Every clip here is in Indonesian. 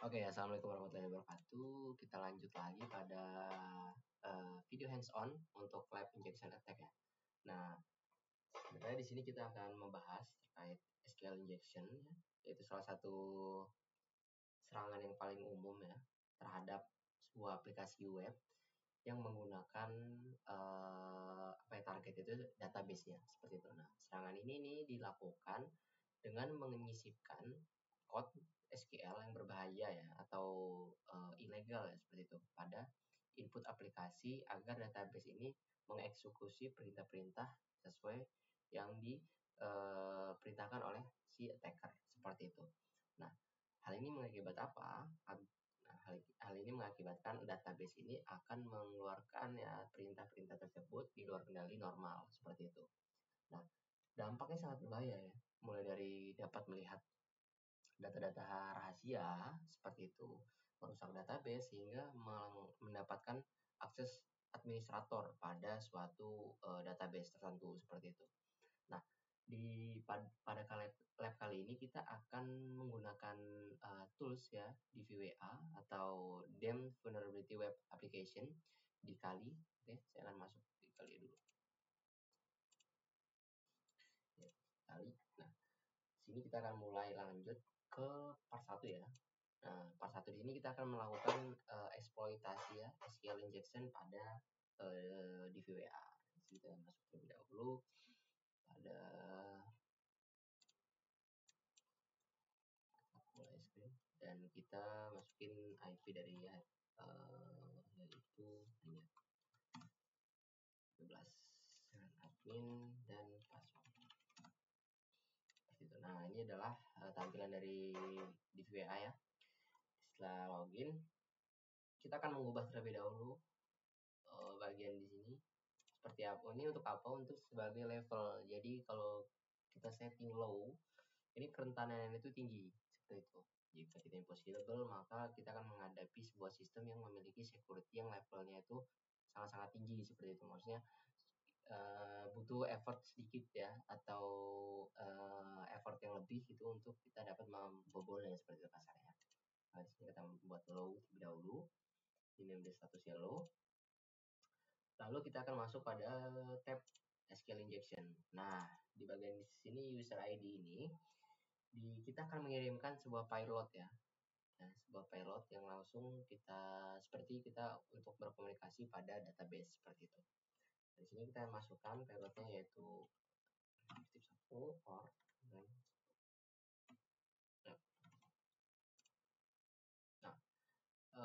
Oke, assalamualaikum warahmatullahi wabarakatuh. Kita lanjut lagi pada video hands-on untuk Lab Injection Attack ya. Nah, sebenarnya di sini kita akan membahas terkait SQL injection ya, yaitu salah satu serangan yang paling umum ya terhadap sebuah aplikasi web yang menggunakan target itu database-nya seperti itu. Nah, serangan ini nih dilakukan dengan menyisipkan kode SQL yang berbahaya ya atau ilegal ya seperti itu pada input aplikasi agar database ini mengeksekusi perintah-perintah sesuai yang diperintahkan oleh si attacker seperti itu. Nah, hal ini mengakibatkan apa? Hal ini mengakibatkan database ini akan mengeluarkan ya perintah-perintah tersebut di luar kendali normal seperti itu. Nah, dampaknya sangat berbahaya ya, mulai dari dapat melihat data-data rahasia seperti itu, merusak database sehingga mendapatkan akses administrator pada suatu database tertentu seperti itu. Nah, pada lab kali ini kita akan menggunakan tools ya DVWA atau DEM Vulnerability Web Application di Kali. Oke, saya akan masuk di Kali dulu. Ya, Kali. Nah, sini kita akan mulai lanjut ke part 1 ya. Nah, part 1 di sini kita akan melakukan eksploitasi ya SQL injection pada DVWA. Kita masuk terlebih dahulu pada mulai screen dan kita masukin IP dari yaitu 12 admin dan password. Nah, ini adalah tampilan dari DVWA ya. Setelah login, kita akan mengubah terlebih dahulu bagian di sini seperti apa. Ini untuk apa? Untuk sebagai level. Jadi kalau kita setting low, ini kerentanan itu tinggi seperti itu. Jika kita impossible, maka kita akan menghadapi sebuah sistem yang memiliki security yang levelnya itu sangat-sangat tinggi seperti itu. Maksudnya butuh effort sedikit ya atau effort yang lebih itu untuk kita dapat membobolnya seperti itu kasarnya. Nah, di sini kita membuat low terlebih dahulu. Ini menjadi status yellow. Lalu kita akan masuk pada tab SQL injection. Nah, di bagian di sini user ID ini kita akan mengirimkan sebuah payload ya. Nah, sebuah payload yang langsung seperti kita untuk berkomunikasi pada database seperti itu. Di sini kita masukkan payloadnya yaitu tip 1 or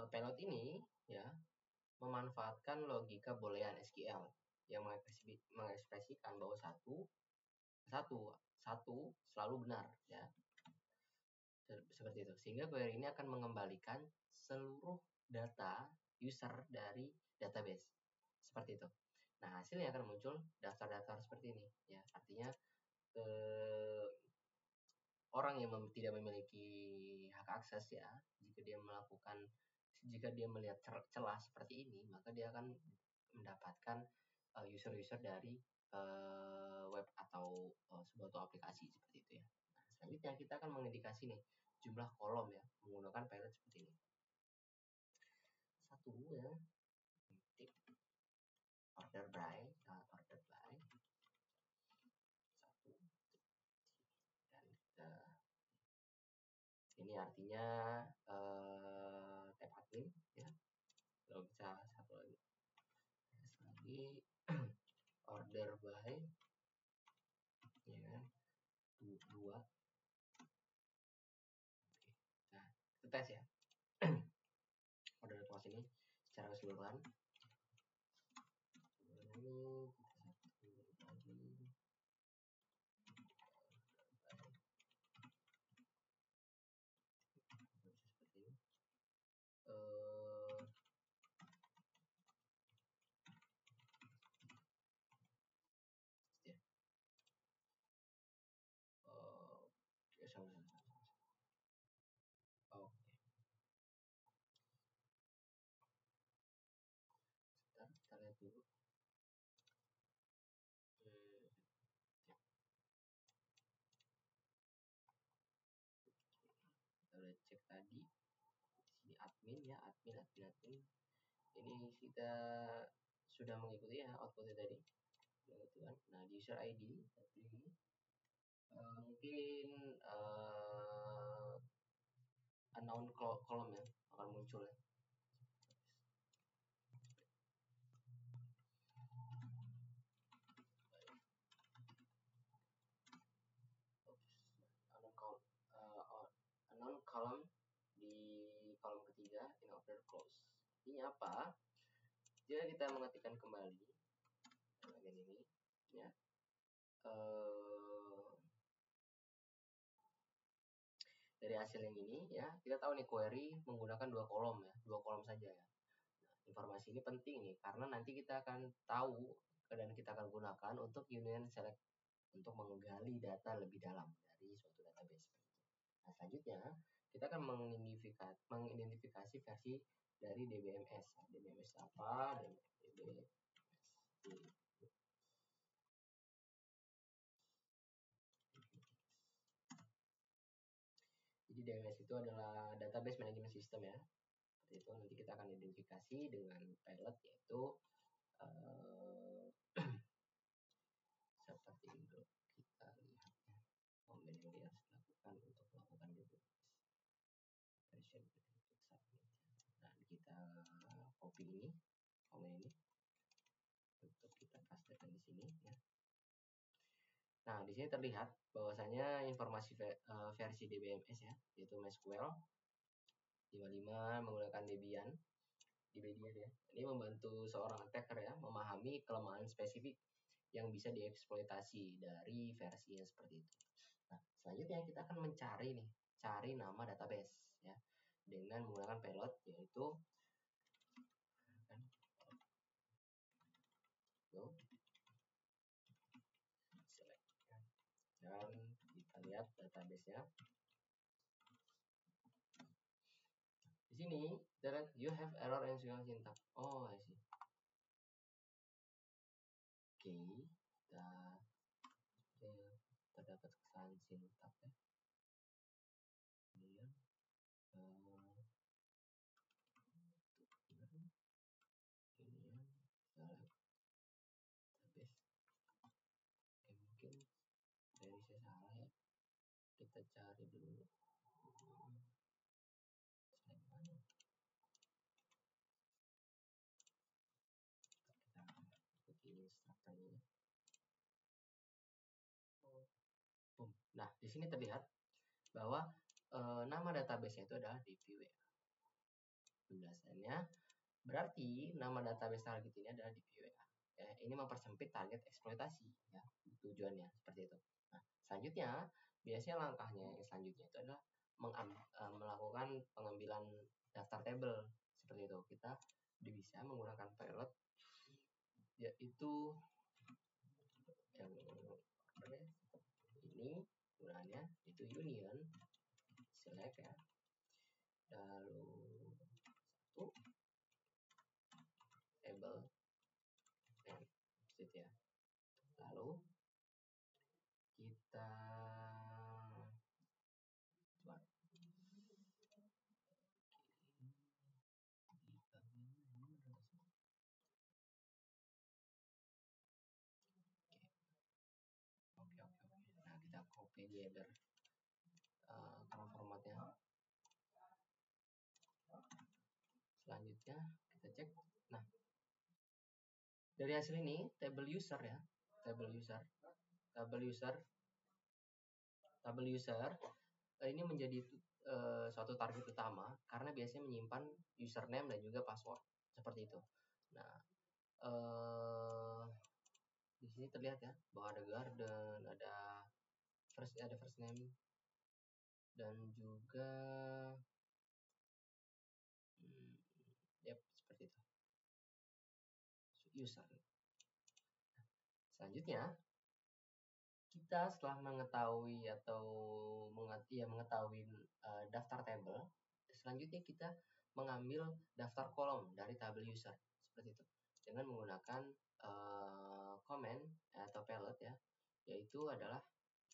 payload ini ya memanfaatkan logika boolean SQL yang mengekspresikan bahwa satu selalu benar ya. Seperti itu. Sehingga query ini akan mengembalikan seluruh data user dari database. Seperti itu. Nah, hasilnya akan muncul daftar-daftar seperti ini ya. Artinya orang yang tidak memiliki hak akses ya, jika dia melihat celah seperti ini, maka dia akan mendapatkan user-user dari web atau sebuah aplikasi seperti itu ya. Nah, selanjutnya kita akan mengindikasi nih jumlah kolom ya menggunakan payload seperti ini. Satu ya, tip order by satu dan ini artinya tab admin ya. Kalau bisa satu lagi order by ya 2. Nah, kita tes ya. Order kelas ini secara keseluruhan. Lalu kita satu lagi. Seperti ini. Kita lihat dulu. Kita lihat cek tadi. admin ya, admin. Ini kita sudah mengikuti ya outputnya tadi, gitu kan. Nah di user ID ini mungkin unknown column ya akan muncul ya. Unknown column di kolom ketiga in order close. Ini apa? Jika kita mengetikkan kembali bagian ini ya, dari hasil yang ini ya, kita tahu nih query menggunakan dua kolom ya, dua kolom saja ya. Nah, informasi ini penting nih karena nanti kita akan tahu dan kita akan gunakan untuk union select untuk menggali data lebih dalam dari suatu database. Nah selanjutnya kita akan mengidentifikasi versi dari DBMS. DBMS apa? DBMS. Jadi DBMS itu adalah database management system ya. Seperti itu nanti kita akan identifikasi dengan pilot yaitu seperti itu. Kita lihat ya komen yang dia harus lakukan untuk melakukan DBMS version submit. Nah kita copy ini komen ini untuk kita pastekan di sini ya. Nah, di sini terlihat bahwasanya informasi versi DBMS ya, yaitu MySQL 55 menggunakan Debian ya. Ini membantu seorang attacker ya memahami kelemahan spesifik yang bisa dieksploitasi dari versi yang seperti itu. Nah, selanjutnya kita akan mencari nih, cari nama database ya dengan menggunakan payload yaitu dan kita lihat database-nya. Di sini you have error in syntax. Oh, I see. Oke, terdapat kesalahan sintak ya. Kemudian mungkin dari saya salah ya. Kita cari dulu. Nah, di sini terlihat bahwa nama database itu adalah DVWA. Penjelasannya berarti nama database target ini adalah DVWA. Ya, ini mempersempit target eksploitasi ya, tujuannya seperti itu. Nah, selanjutnya biasanya langkahnya yang selanjutnya itu adalah melakukan pengambilan daftar tabel seperti itu. Kita bisa menggunakan payload yaitu yang ini gunanya itu union select ya, lalu satu table and gitu ya, lalu kita buat nah kita copy header karena formatnya. Selanjutnya kita cek. Nah, dari hasil ini table user ya, table user ini menjadi suatu target utama karena biasanya menyimpan username dan juga password seperti itu. Nah, di sini terlihat ya bahwa ada garden, ada first name dan juga seperti itu user. Selanjutnya kita setelah mengetahui atau mengetahui daftar tabel, selanjutnya kita mengambil daftar kolom dari tabel user seperti itu dengan menggunakan command atau payload ya, yaitu adalah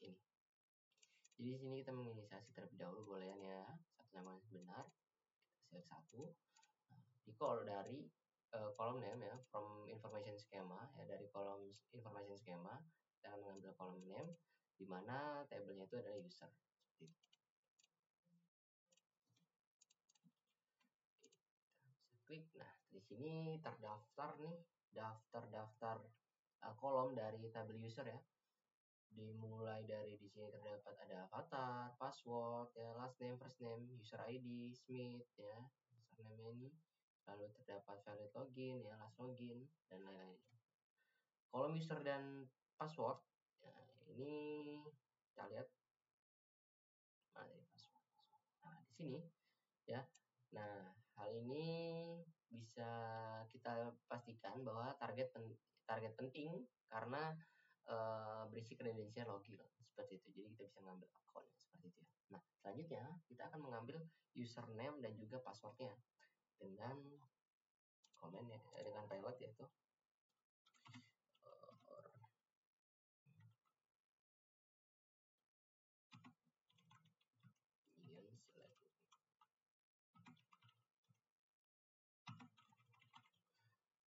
ini. Jadi di sini kita menginisiasi terlebih dahulu boolean ya, satu nama benar, kita select 1, di call dari kolom name ya, from information schema ya, dari kolom information schema kita akan mengambil kolom name di mana tabelnya itu adalah user. Seperti itu. Klik, nah di sini terdaftar nih daftar kolom dari tabel user ya. Dimulai dari di sini terdapat ada avatar, password ya, last name, first name, user ID, Smith ya, username ini. Lalu terdapat valid login ya, last login dan lain-lain. Kolom user dan password ya, ini kita lihat mana ini password. Nah, di sini ya. Nah, hal ini bisa kita pastikan bahwa target penting karena berisi kredensial login seperti itu. Jadi kita bisa mengambil akun seperti itu ya. Nah, selanjutnya kita akan mengambil username dan juga passwordnya dengan komen ya, dengan pilot yaitu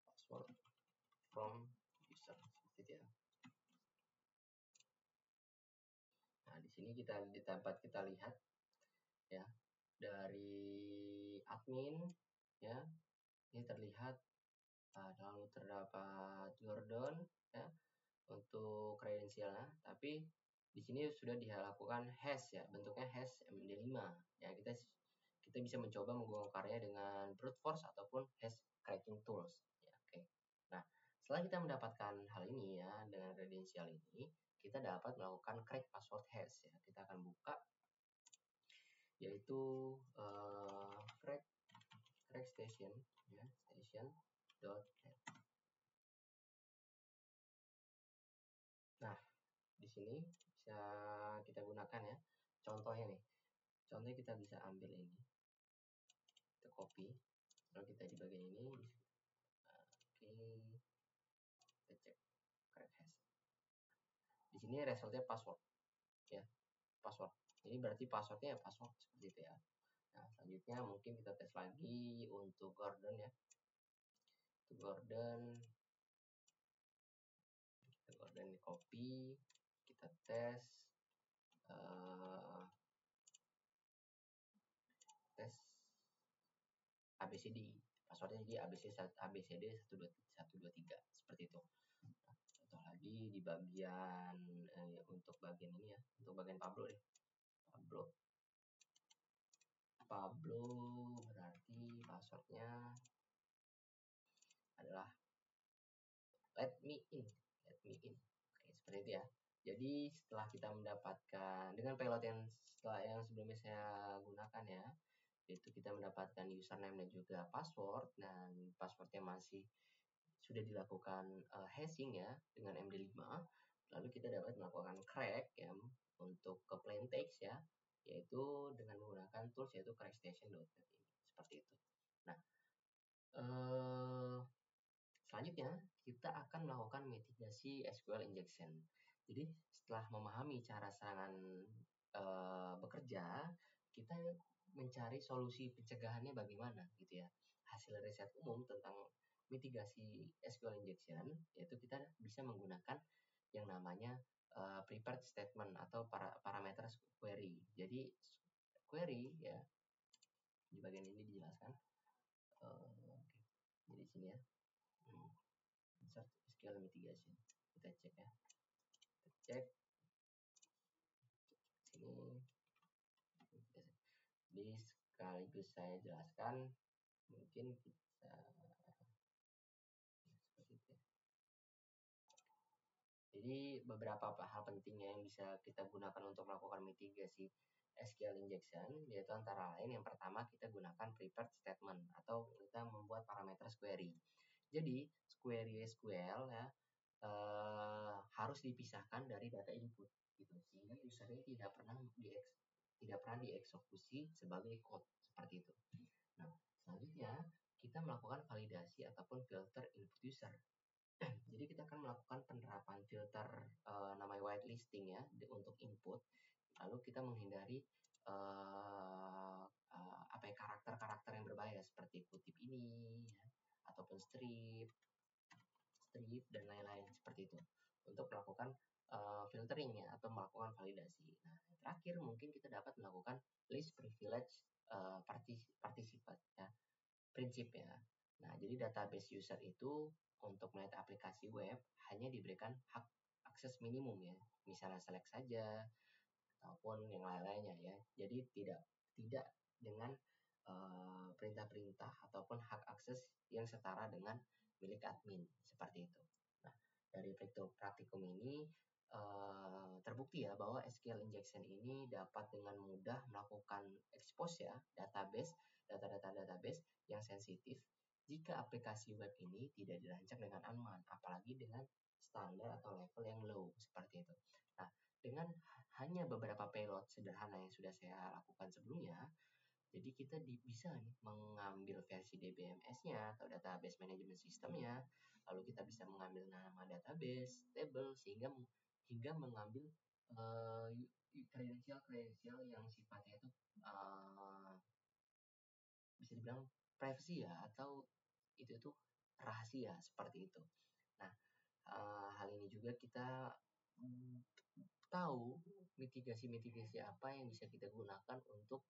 password from user seperti itu ya. Nah, di sini dapat kita lihat ya, dari admin ya, ini terlihat lalu terdapat Gordon ya untuk kredensialnya, tapi di sini sudah dilakukan hash ya, bentuknya hash MD5 ya. Kita bisa mencoba membongkarnya dengan brute force ataupun hash cracking tools ya. Oke. Nah, setelah kita mendapatkan hal ini ya, dengan kredensial ini kita dapat melakukan crack password hash ya. Kita akan buka yaitu crack station ya, station.net. Nah, di sini bisa kita gunakan ya. Contohnya nih. Contohnya kita bisa ambil ini. Kita copy. Lalu kita di bagian ini. Oke. Kita cek crack hash. Di sini resultnya password. Ya. Password. Ini berarti passwordnya ya password seperti itu ya. Nah, selanjutnya mungkin kita tes lagi untuk Gordon ya. Untuk Gordon di copy, kita tes tes ABCD, passwordnya jadi ABCD 123 seperti itu. Nah, contoh lagi di bagian untuk bagian ini ya, untuk bagian Pablo deh. Pablo berarti passwordnya adalah let me in. Oke, seperti itu ya. Jadi setelah kita mendapatkan dengan payload yang sebelumnya saya gunakan ya, yaitu kita mendapatkan username dan juga password, dan passwordnya masih sudah dilakukan hashing ya dengan MD5, lalu kita dapat melakukan crack ya untuk ke plain text ya, yaitu dengan menggunakan tools yaitu crackstation.net ini seperti itu. Nah, selanjutnya kita akan melakukan mitigasi SQL injection. Jadi setelah memahami cara serangan bekerja, kita mencari solusi pencegahannya bagaimana gitu ya. Hasil riset umum tentang mitigasi SQL injection yaitu kita bisa menggunakan yang namanya prepared statement atau parameter query. Jadi query ya, di bagian ini dijelaskan. Jadi sini ya. Insert SQL mitigation. Kita cek ya. Kita cek sini. Jadi sekaligus saya jelaskan, mungkin kita seperti itu ya. Jadi beberapa hal pentingnya yang bisa kita gunakan untuk melakukan mitigasi SQL injection, yaitu antara lain yang pertama kita gunakan prepared statement atau kita membuat parameter query. Jadi query SQL ya harus dipisahkan dari data input gitu, sehingga usernya tidak pernah dieksekusi sebagai code seperti itu. Nah, selanjutnya kita melakukan validasi ataupun filter input user. Jadi kita akan melakukan penerapan filter namanya whitelisting ya untuk input. Lalu kita menghindari memakai karakter-karakter yang berbahaya seperti kutip ini ya, ataupun strip dan lain-lain seperti itu untuk melakukan filtering ya atau melakukan validasi. Nah, yang terakhir mungkin kita dapat melakukan least privilege participant ya, prinsip ya. Nah, jadi database user itu untuk melihat aplikasi web hanya diberikan hak akses minimum ya, misalnya select saja ataupun yang lain-lainnya ya. Jadi tidak dengan perintah-perintah ataupun hak akses yang setara dengan milik admin seperti itu. Nah, dari praktikum ini terbukti ya bahwa SQL injection ini dapat dengan mudah melakukan expose ya database data-data database yang sensitif jika aplikasi web ini tidak dirancang dengan aman, apalagi dengan standar atau level yang low seperti itu. Nah, dengan hanya beberapa payload sederhana yang sudah saya lakukan sebelumnya, jadi kita bisa nih mengambil versi DBMS-nya atau database management system-nya, lalu kita bisa mengambil nama database, table, hingga mengambil kredensial yang sifatnya itu bisa dibilang privacy ya, atau itu tuh rahasia seperti itu. Nah, hal ini juga kita tahu mitigasi apa yang bisa kita gunakan untuk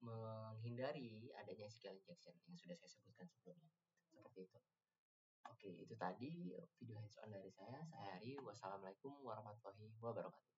menghindari adanya SQL injection yang sudah saya sebutkan sebelumnya. Seperti itu. Oke, itu tadi video hands-on dari saya. Saya Ari. Wassalamualaikum warahmatullahi wabarakatuh.